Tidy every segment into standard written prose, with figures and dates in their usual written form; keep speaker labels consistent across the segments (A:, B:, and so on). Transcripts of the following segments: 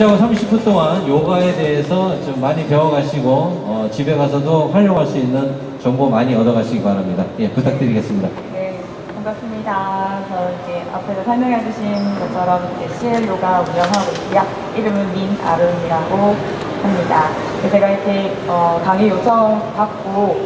A: 하고 30분 동안 요가에 대해서 좀 많이 배워가시고 집에 가서도 활용할 수 있는 정보 많이 얻어가시기 바랍니다. 예, 부탁드리겠습니다.
B: 네, 반갑습니다. 저 이제 앞에서 설명해 주신 것처럼 이제 CL 요가 운영하고 있고요. 이름은 민아름이라고 합니다. 제가 이렇게 강의 요청 받고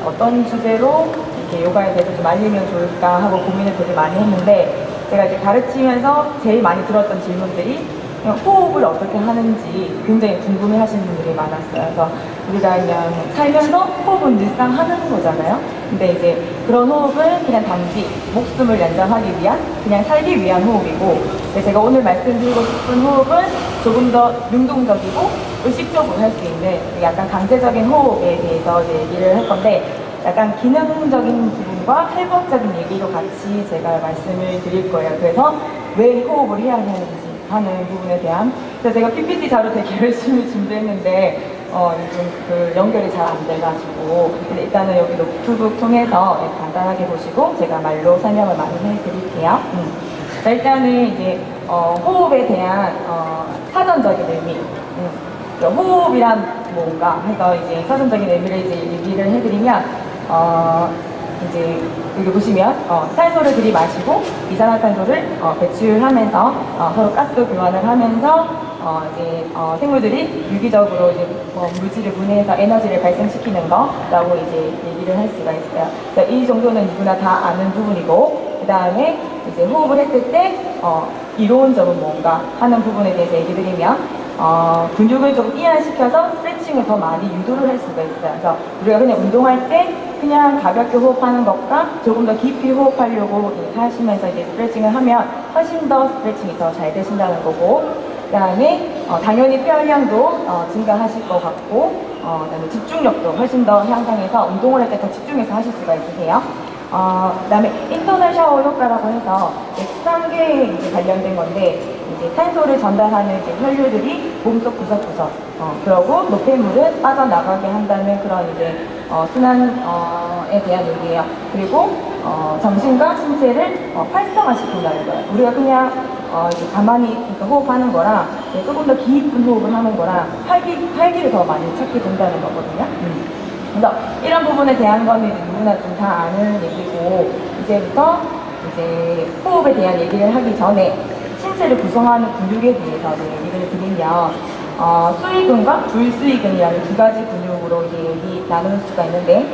B: 어떤 주제로 이렇게 요가에 대해서 좀 알리면 좋을까 하고 고민을 되게 많이 했는데, 제가 이제 가르치면서 제일 많이 들었던 질문들이 호흡을 어떻게 하는지 굉장히 궁금해 하시는 분들이 많았어요. 그래서 우리가 그냥 살면서 호흡은 늘상 하는 거잖아요. 근데 이제 그런 호흡은 그냥 단지 목숨을 연장하기 위한, 그냥 살기 위한 호흡이고, 제가 오늘 말씀드리고 싶은 호흡은 조금 더 능동적이고 의식적으로 할 수 있는 약간 강제적인 호흡에 대해서 이제 얘기를 할 건데, 약간 기능적인 부분과 해부학적인 얘기로 같이 제가 말씀을 드릴 거예요. 그래서 왜 호흡을 해야 하는지 하는 부분에 대한. 그래서 제가 PPT 자료 되게 열심히 준비했는데 요즘 그 연결이 잘 안 돼가지고, 근데 일단은 여기 노트북 통해서 간단하게 보시고 제가 말로 설명을 많이 해드릴게요. 자, 일단은 이제 호흡에 대한 사전적인 의미, 호흡이란 뭔가 해서 이제 사전적인 의미를 이제 얘기를 해드리면, 이제 여기 보시면 산소를 들이마시고 이산화탄소를 배출하면서 서로 가스 교환을 하면서 이제 생물들이 유기적으로 이제 물질을 분해해서 에너지를 발생시키는 거라고 이제 얘기를 할 수가 있어요. 그래서 이 정도는 누구나 다 아는 부분이고, 그 다음에 이제 호흡을 했을 때 이론적으로 뭔가 하는 부분에 대해서 얘기 드리면, 근육을 좀 이완시켜서 스트레칭을 더 많이 유도를 할 수가 있어요. 그래서 우리가 그냥 운동할 때 그냥 가볍게 호흡하는 것과 조금 더 깊이 호흡하려고 하시면서 이제 스트레칭을 하면 훨씬 더 스트레칭이 더 잘 되신다는 거고, 그 다음에 당연히 폐활량도 증가하실 것 같고, 그다음에 집중력도 훨씬 더 향상해서 운동을 할 때 더 집중해서 하실 수가 있으세요. 그 다음에 인터널 샤워 효과라고 해서 수단계에 이제 관련된 건데, 이제 산소를 전달하는 이제 혈류들이 몸속 구석구석, 그러고 노폐물을 빠져나가게 한다는 그런 이제 순환에 대한 얘기예요. 그리고 정신과 신체를 활성화시킨다는 거예요. 우리가 그냥 이제 가만히 호흡하는 거랑 조금 더 깊은 호흡을 하는 거랑 활기를 더 많이 찾게 된다는 거거든요. 그래서 이런 부분에 대한 거는 이제 누구나 좀 다 아는 얘기고, 이제부터 이제 호흡에 대한 얘기를 하기 전에 신체를 구성하는 근육에 대해서 얘기를 드리면, 수의근과 불수의근이라는 두 가지 근육으로 이제 얘기 나눌 수가 있는데,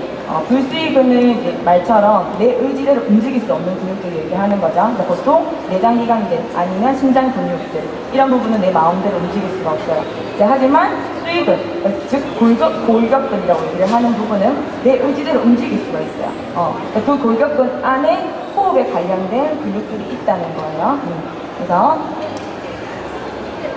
B: 불수의근은 이제 말처럼 내 의지대로 움직일 수 없는 근육들을 얘기하는 거죠. 그러니까 보통 내장기관들 아니면 심장 근육들, 이런 부분은 내 마음대로 움직일 수가 없어요. 하지만 수의근, 즉 골격근이라고 얘기를 하는 부분은 내 의지대로 움직일 수가 있어요. 그 골격근 안에 호흡에 관련된 근육들이 있다는 거예요. 그래서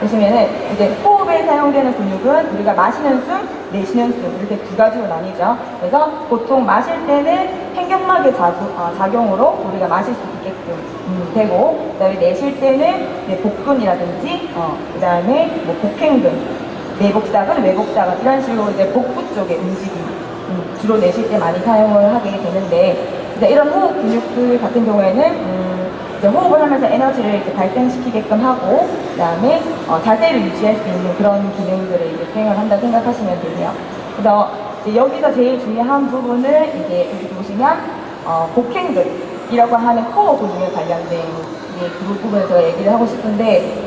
B: 보시면은 이제 호흡에 사용되는 근육은 우리가 마시는 숨, 내쉬는 숨, 이렇게 두 가지로 나뉘죠. 그래서 보통 마실 때는 횡격막의 작용으로 우리가 마실 수 있게끔 되고, 그다음에 내쉴 때는 복근이라든지 그다음에 뭐 복행근, 내복사근, 외복사근, 이런 식으로 이제 복부 쪽의 움직임 주로 내쉴 때 많이 사용을 하게 되는데, 이런 호흡 근육들 같은 경우에는 호흡을 하면서 에너지를 이렇게 발생시키게끔 하고, 그 다음에 자세를 유지할 수 있는 그런 기능들을 이제 수행을 한다 생각하시면 되세요. 그래서 이제 여기서 제일 중요한 부분을 이제 여기 보시면 복행근이라고 하는 코어 근육에 관련된 그 부분을 제가 얘기를 하고 싶은데,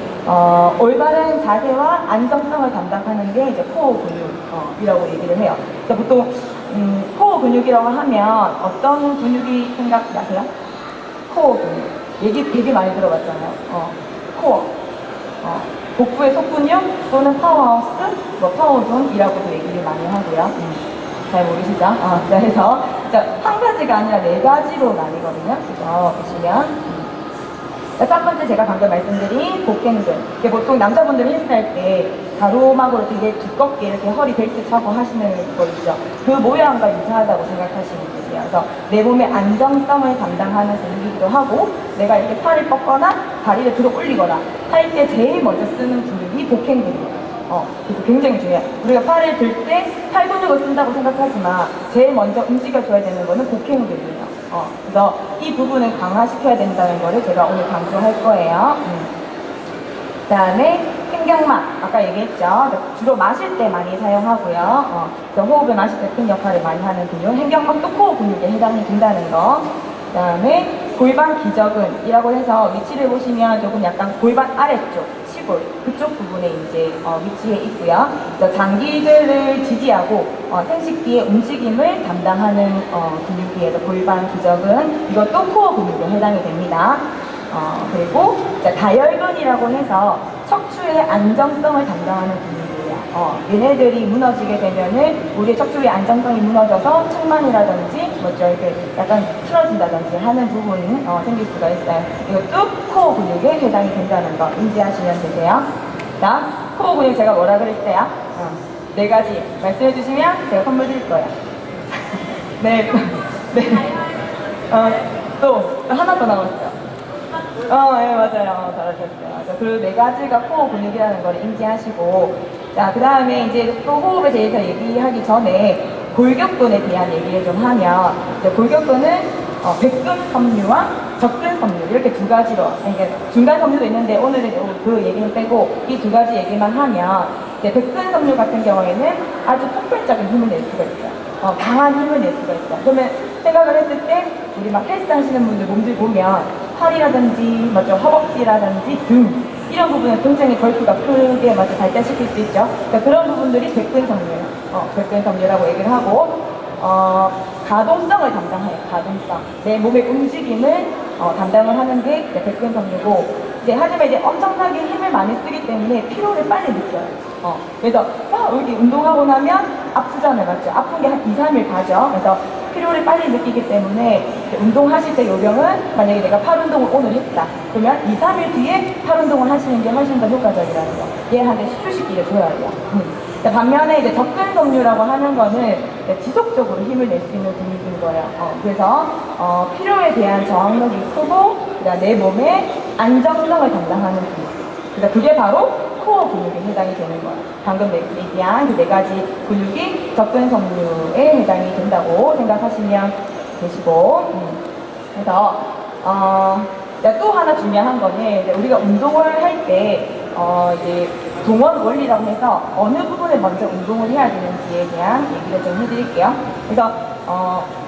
B: 올바른 자세와 안정성을 담당하는 게 이제 코어 근육이라고 얘기를 해요. 그래서 보통 코어 근육이라고 하면 어떤 근육이 생각나세요? 코어 근육. 얘기 되게 많이 들어봤잖아요. 코어. 복부의 속근육 또는 파워하우스, 파워존이라고도 얘기를 많이 하고요. 잘 모르시죠? 그래서 한 가지가 아니라 네 가지로 나뉘거든요. 그래서 보시면 첫 번째 제가 방금 말씀드린 복행근. 보통 남자분들이 헬스할 때 가로막으로 되게 두껍게 이렇게 허리 벨트 차고 하시는 거 있죠. 그 모양과 유사하다고 생각하시면 되세요. 그래서 내 몸의 안정성을 담당하는 근육이기도 하고, 내가 이렇게 팔을 뻗거나 다리를 들어 올리거나 할 때 제일 먼저 쓰는 근육이 복행근이에요. 그래서 굉장히 중요해요. 우리가 팔을 들 때 팔 근육을 쓴다고 생각하지만 제일 먼저 움직여줘야 되는 거는 복행근이에요. 그래서 이 부분을 강화시켜야 된다는 거를 제가 오늘 강조할 거예요. 그 다음에 횡격막 아까 얘기했죠. 주로 마실 때 많이 사용하고요. 그래서 호흡을 마실 때 큰 역할을 많이 하는 근육. 횡격막도 코어 근육에 해당이 된다는 거. 그다음에 골반 기저근이라고 해서 위치를 보시면 조금 약간 골반 아래쪽 시골 그쪽 부분에 이제 위치해 있고요. 그래서 장기들을 지지하고 생식기의 움직임을 담당하는 근육이에요. 골반 기저근 이것도 코어 근육에 해당이 됩니다. 그리고 다혈근이라고 해서 척추의 안정성을 담당하는 근육이에요. 얘네들이 무너지게 되면은 우리의 척추의 안정성이 무너져서 측만이라든지 뭐죠 이렇게 약간 틀어진다든지 하는 부분이 생길 수가 있어요. 이것도 코어 근육에 해당이 된다는 거 인지하시면 되세요. 자, 코어 근육 제가 뭐라 그랬어요? 네 가지 말씀해 주시면 제가 선물 드릴 거예요. 네, 네. 또 하나 더 남았어요. 네, 맞아요. 잘하셨어요. 그 네 가지가 코어 근육이라는 걸 인지하시고, 자, 그 다음에 이제 또 호흡에 대해서 얘기하기 전에 골격근에 대한 얘기를 좀 하면, 이제 골격근은 백근 섬유와 접근 섬유 이렇게 두 가지로, 그러니까 중간 섬유도 있는데 오늘은 그 얘기는 빼고 이 두 가지 얘기만 하면, 이제 백근 섬유 같은 경우에는 아주 폭발적인 힘을 낼 수가 있어요. 강한 힘을 낼 수가 있어요. 그러면 생각을 했을 때 우리 막 헬스 하시는 분들 몸들 보면 팔이라든지 맞죠 허벅지라든지 등 이런 부분은 굉장히 벌크가 크게 맞죠 발달시킬 수 있죠. 그러니까 그런 부분들이 백근 섬유예요. 백근 섬유라고 얘기를 하고 가동성을 담당해요. 가동성 내 몸의 움직임을 담당을 하는 게 백근 섬유고 하지만 이제 엄청나게 힘을 많이 쓰기 때문에 피로를 빨리 느껴요. 그래서 여기 운동하고 나면 아프잖아요. 맞죠? 아픈 게 한 2, 3일 가죠. 그래서 피로를 빨리 느끼기 때문에 운동하실 때 요령은 만약에 내가 팔 운동을 오늘 했다. 그러면 2, 3일 뒤에 팔 운동을 하시는 게 훨씬 더 효과적이라는 거. 얘한테 휴식기를 줘야 돼요. 반면에 이제 접근 섬유라고 하는 거는 지속적으로 힘을 낼 수 있는 근육인 거예요. 그래서 피로에 대한 저항력이 크고 내 몸의 안정성을 담당하는 근육. 그러니까 그게 바로 코어 근육에 해당이 되는 거예요. 방금 얘기한 그 네 가지 근육이 접근 섬유에 해당이 된다고 생각하시면 되시고, 그래서 또 하나 중요한 거는 우리가 운동을 할 때 이제 동원 원리라고 해서 어느 부분에 먼저 운동을 해야 되는지에 대한 얘기를 좀 해드릴게요. 그래서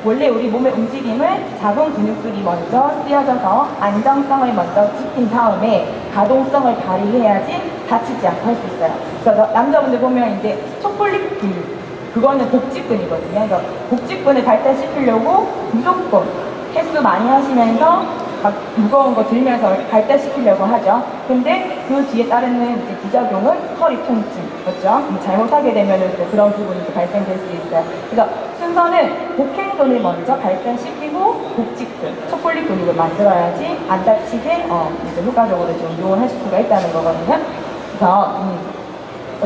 B: 원래 우리 몸의 움직임을 작은 근육들이 먼저 쓰여져서 안정성을 먼저 지킨 다음에 가동성을 발휘해야지 다치지 않고 할 수 있어요. 그래서 남자분들 보면 이제 촉골릭 근육 그거는 복직근이거든요. 그래서 복직근을 발달시키려고 무조건 횟수 많이 하시면서 막 무거운 거 들면서 발달시키려고 하죠. 근데 그 뒤에 따르는 이제 부작용은 허리 통증, 그렇죠? 잘못하게 되면은 또 그런 부분이 또 발생될 수 있어요. 그래서 순서는 복행근을 먼저 발달시키고 복직근, 촉골릭 근육을 만들어야지 안 다치게 이제 효과적으로 좀 운동을 하실 수가 있다는 거거든요. 그래서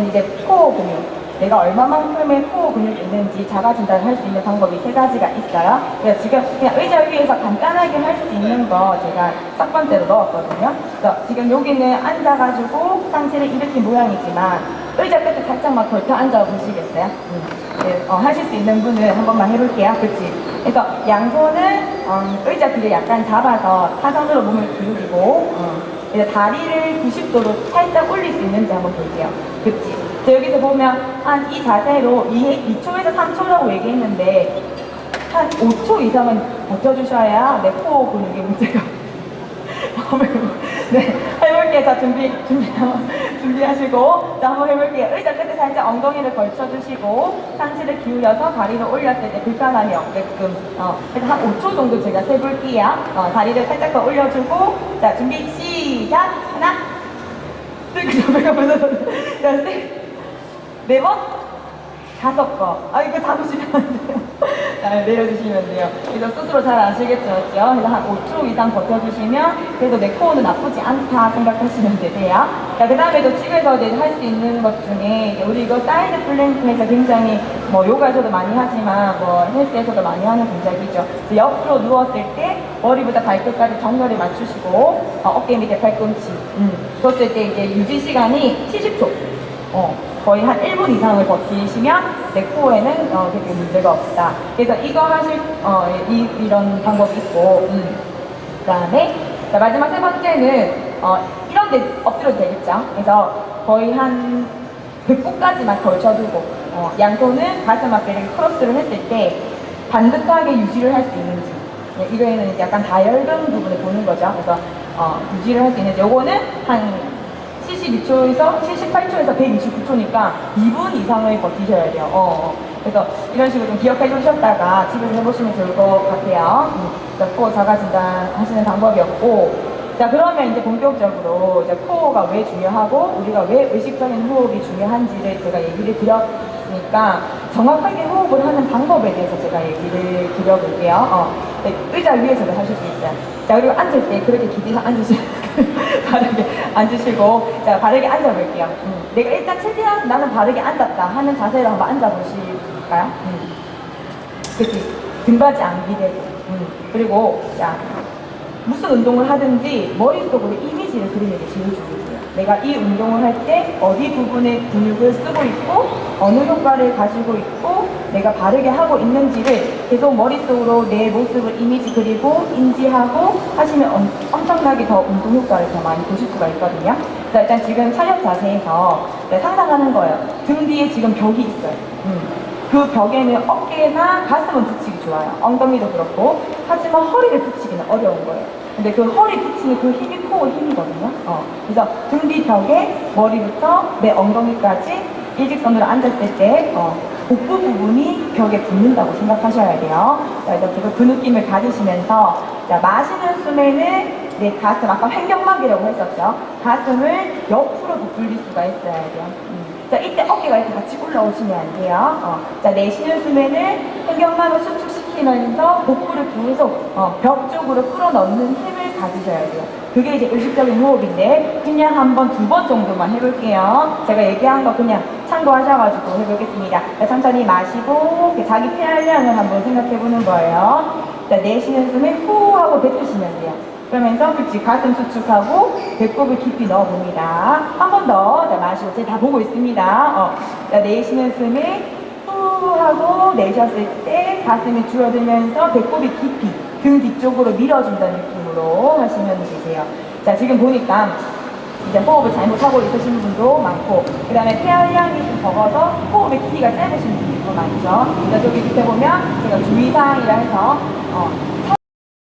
B: 이제 코어 근육. 내가 얼마만큼의 코어 근육이 있는지 자가 진단을 할 수 있는 방법이 세 가지가 있어요. 그래서 지금 그냥 의자 위에서 간단하게 할 수 있는 거 제가 첫 번째로 넣었거든요. 그래서 지금 여기는 앉아가지고 상체를 일으킨 모양이지만 의자 끝에 살짝만 걸터 앉아 보시겠어요? 네, 하실 수 있는 분은 한 번만 해볼게요. 그렇지? 그래서 양손은 의자 뒤를 약간 잡아서 타선으로 몸을 기울이고 그래서 다리를 90도로 살짝 올릴 수 있는지 한번 볼게요. 그렇지? 여기서 보면 한 이 자세로 2초에서 3초라고 얘기했는데 한 5초 이상은 버텨주셔야 내 코어 근육에 문제가 네, 해볼게요. 자, 준비하시고 자, 한번 해볼게요. 의자 끝에 살짝 엉덩이를 걸쳐주시고 상체를 기울여서 다리를 올렸을 때 불편함이 없게끔 그래서 한 5초 정도 제가 세볼게요. 다리를 살짝 더 올려주고 자, 준비 시작! 하나 둘, 네 번? 5번. 이거 잡으시면 안 돼요. 내려주시면 돼요. 그래서 스스로 잘 아시겠죠? 그래서 한 5초 이상 버텨주시면 그래도 내 코어는 나쁘지 않다 생각하시면 되세요. 자, 그 다음에 또 집에서 이제 할 수 있는 것 중에 우리 이거 사이드 플랭크에서 굉장히 요가에서도 많이 하지만 헬스에서도 많이 하는 동작이죠. 옆으로 누웠을 때 머리부터 발끝까지 정렬을 맞추시고 어깨 밑에 팔꿈치 뒀을 때 이제 유지 시간이 70초. 거의 한 1분 이상을 버티시면 내 코어에는 되게 문제가 없다. 그래서 이거 하실 이런 방법이 있고 그 다음에 마지막 세 번째는 이런 데 엎드려도 되겠죠. 그래서 거의 한 배꼽까지만 걸쳐두고 양손은 가슴 앞에 이렇게 크로스를 했을 때 반듯하게 유지를 할 수 있는지 네, 이거에는 이제 약간 다혈근 부분을 보는 거죠. 그래서 유지를 할 수 있는지 요거는 한 72초에서 78초에서 129초니까 2분 이상을 버티셔야 돼요. 그래서 이런 식으로 좀 기억해 주셨다가 집에서 해보시면 좋을 것 같아요. 코어 자가 진단 하시는 방법이었고, 자 그러면 이제 본격적으로 이제 코어가 왜 중요하고 우리가 왜 의식적인 호흡이 중요한지를 제가 얘기를 드렸으니까 정확하게 호흡을 하는 방법에 대해서 제가 얘기를 드려볼게요. 네, 의자 위에서도 하실 수 있어요. 자 그리고 앉을 때 그렇게 기대서 앉으시고 바르게 앉으시고 자 바르게 앉아볼게요. 내가 일단 최대한 나는 바르게 앉았다 하는 자세로 한번 앉아보실까요? 그치 등받이 안 기대고 그리고 자 무슨 운동을 하든지 머릿속으로 이미지를 그리는 게 제일 중요해요. 내가 이 운동을 할 때 어디 부분에 근육을 쓰고 있고 어느 효과를 가지고 있고 내가 바르게 하고 있는지를 계속 머릿속으로 내 모습을 이미지 그리고 인지하고 하시면 엄청나게 더 운동 효과를 더 많이 보실 수가 있거든요. 자, 일단 지금 촬영 자세에서 상상하는 거예요. 등 뒤에 지금 벽이 있어요. 그 벽에는 어깨나 가슴은 붙이기 좋아요. 엉덩이도 그렇고. 하지만 허리를 붙이기는 어려운 거예요. 근데 그 허리 붙이는 그 힘이 코어 힘이거든요. 그래서 등 뒤 벽에 머리부터 내 엉덩이까지 일직선으로 앉았을 때 복부 부분이 벽에 붙는다고 생각하셔야 돼요. 자, 그래서 계속 그 느낌을 가지시면서 자, 마시는 숨에는 내 가슴, 아까 횡격막이라고 했었죠. 가슴을 옆으로 부풀릴 수가 있어야 돼요. 자, 이때 어깨가 이렇게 같이 올라오시면 안 돼요. 자, 내쉬는 숨에는 횡격막을 수축시키면서 복부를 계속 벽 쪽으로 끌어넣는 힘을 가지셔야 돼요. 그게 이제 의식적인 호흡인데 그냥 한 번, 두 번 정도만 해볼게요. 제가 얘기한 거 그냥 참고하셔가지고 해보겠습니다. 자, 천천히 마시고 자기 폐활량을 한번 생각해보는 거예요. 자, 내쉬는 숨에 후 하고 뱉으시면 돼요. 그러면서 그치 가슴 수축하고 배꼽을 깊이 넣어봅니다. 한 번 더. 자, 마시고 제가 다 보고 있습니다. 자, 내쉬는 숨에 후 하고 내쉬었을 때 가슴이 줄어들면서 배꼽이 깊이 등 뒤쪽으로 밀어준다는 느낌으로 하시면 되세요. 자, 지금 보니까 이제 호흡을 잘못하고 있으신 분도 많고 그 다음에 폐활량이 좀 적어서 호흡의 길이가 짧으신 분들도 많죠. 그래서 저기 밑에 보면 제가 주의사항이라 해서